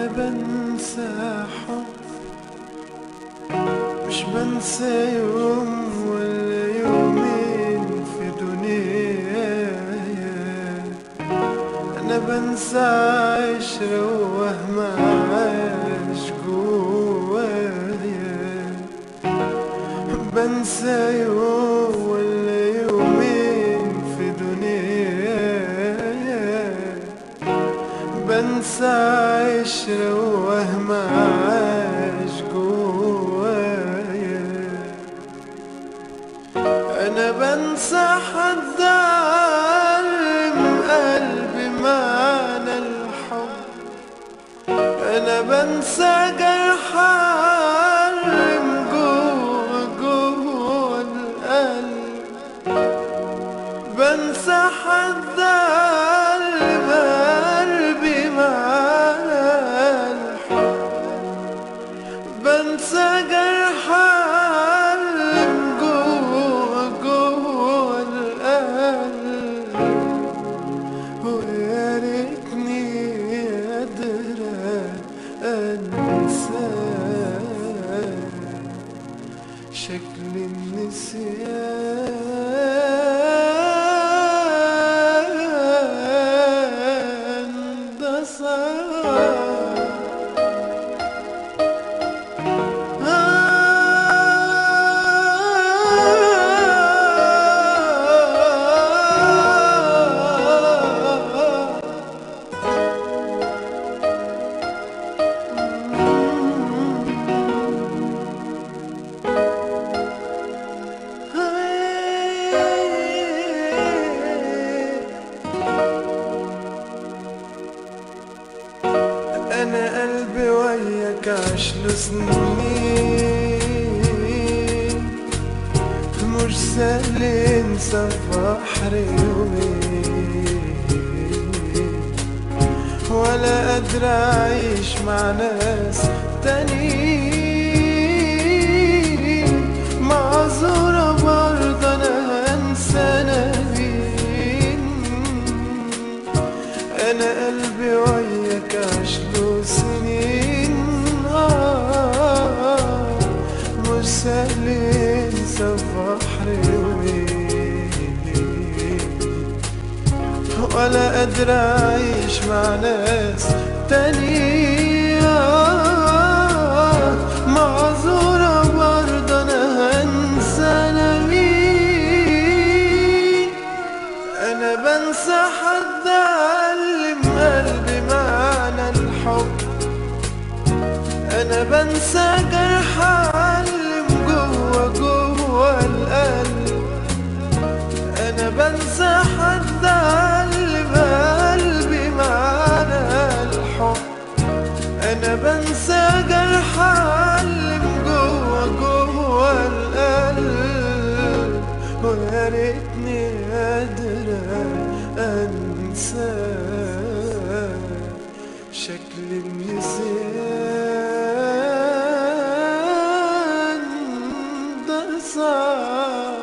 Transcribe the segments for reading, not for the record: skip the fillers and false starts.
أنا بنسى حب، مش بنسى يوم ولا يومين في دنيايا. أنا بنسى عشرة ووهم عاش جوايا. بنسى يوم ولا يومين في دنيايا. بنسى عشرة ووهم عاش جوايا. أنا بنسى حد علم قلبي معنى الحب. أنا بنسى جرح علم جوا القلب. بنسى حد علم قلبي معنى الحب. بنسى جرح علم جوا القلب. ويا ريتني قادرة أنسى شكل النسيان ده صعب. أنا قلبي وياك عشله سنين، مش سهل انسى في بحر يومين، ولا قادر اعيش مع ناس تانيين. معذورة برضه انا هنسى انا مين. انا قلبي وياك عشله سنين، مش سهل انسى في بحر يومين، ولا قادر اعيش مع ناس تانية. معذورة برضه انا هنسى انا مين. انا بنسى حد علم قلبي معنى الحب. انا بنسى جرح علم جوا القلب. انا بنسى حد علم قلبي معنى الحب. انا بنسى جرح علم جوا القلب. ويا ريتني قادرة انسى شكل النسيان ده صعب.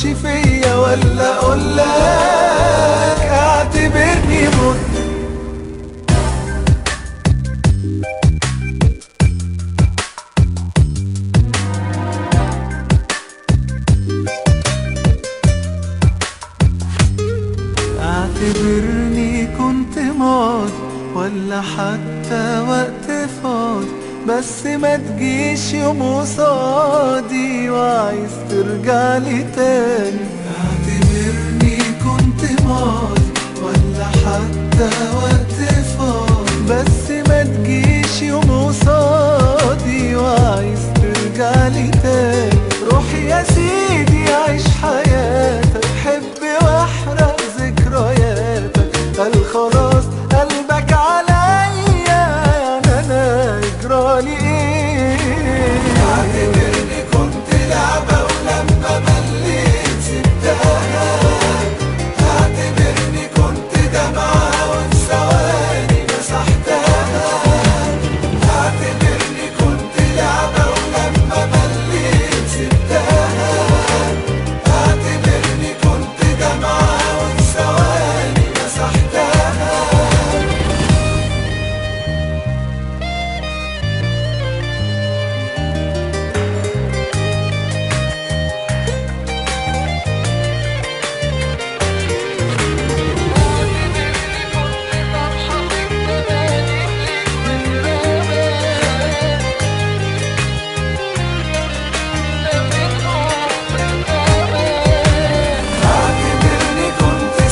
تفكرش فيا ولا اقولك اعتبرني مت. اعتبرني كنت ماضي ولا حتى وقت فاضي، بس ما تجيش يوم قصادي وعايز ترجعلي تاني. اعتبرني كنت ماضي ولا حتى وقت فاضي، بس ما تجيش يوم قصادي وعايز ترجعلي تاني. روح يا سيدي عيش حياتك، حب واحرق ذكرياتك. قال خلاص قلبك عليا، يعني انا يجرالي ايه؟ اعتبرني كنت لعبة ولما مليت سبتها. اعتبرني كنت دمعة وفي ثواني مسحتها. اعتبرني كنت لعبة ولما مليت سبتها. اعتبرني كنت دمعة وفي ثواني مسحتها.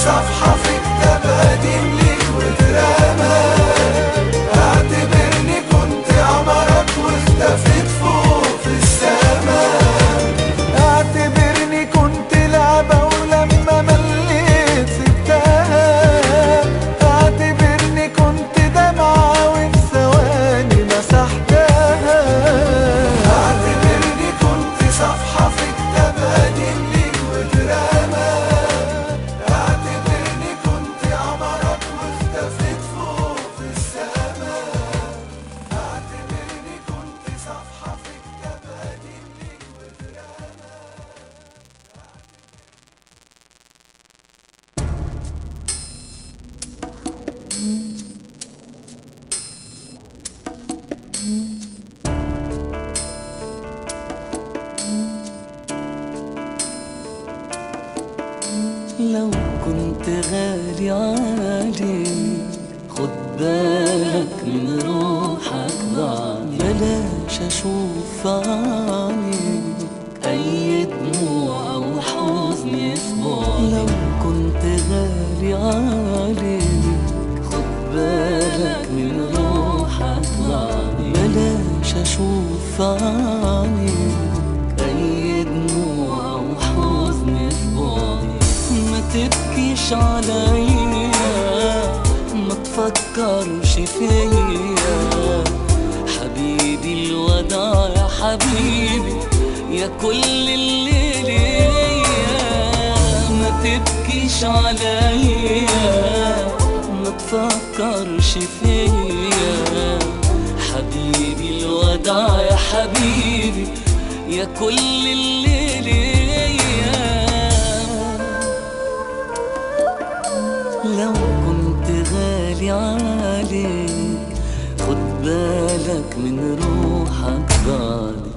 صفحة في كتاب قديم ليك واترمى. اعتبرني كنت قمرك واختفيت فوق في السما. اعتبرني كنت لعبة ولما مليت سبتها. اعتبرني كنت دمعة وفي ثواني مسحتها. اعتبرني كنت صفحة في كتاب قديم ليك واترمى. لو كنت غالي عليك خد بالك من روحك ضاعني. بلاش اشوف عينيك اي دموع او حزن في بعدي. لو كنت غالي عليك خد بالك من روحك ضاعني. بلاش اشوف عينيك اي دموع او حزن في بعدي. ما تبكيش عليا ما تفكرش فيا حبيبي. الوداع يا حبيبي يا كل اللي ليا. ما تبكيش عليا ما تفكرش فيا حبيبي. الوداع يا حبيبي يا كل اللي ليا. لو كنت غالي عليك خد بالك من روحك بعدي.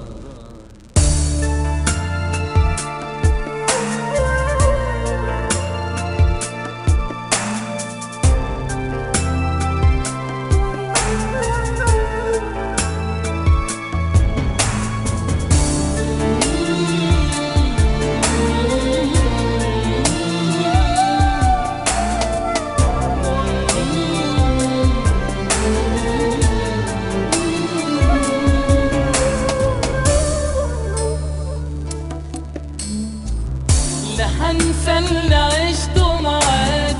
هنسى اللي عشته معاك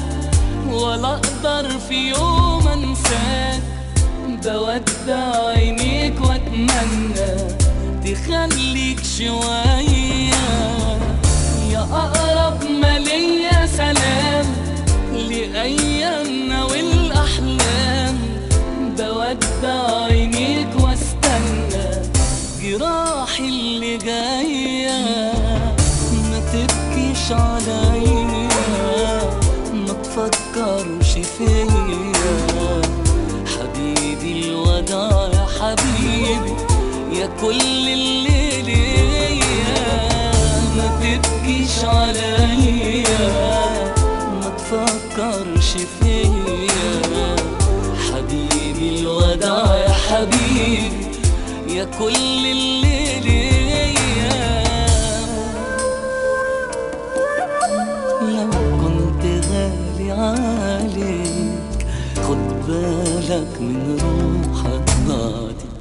ولا اقدر في يوم انساك. بودع عينيك واتمنى تخليك شوية يا اقرب ما ليا سلام لايامنا والاحلام. بودع عينيك واستنى جراحي اللي جاية. ما تبكي حبيبي يا كل اللي ليا. ما تبكيش عليا، ما تفكرش فيا حبيبي، الوداع يا حبيبي يا كل اللي ليا. لو كنت غالي عليك خد بالك من روحك بعدي.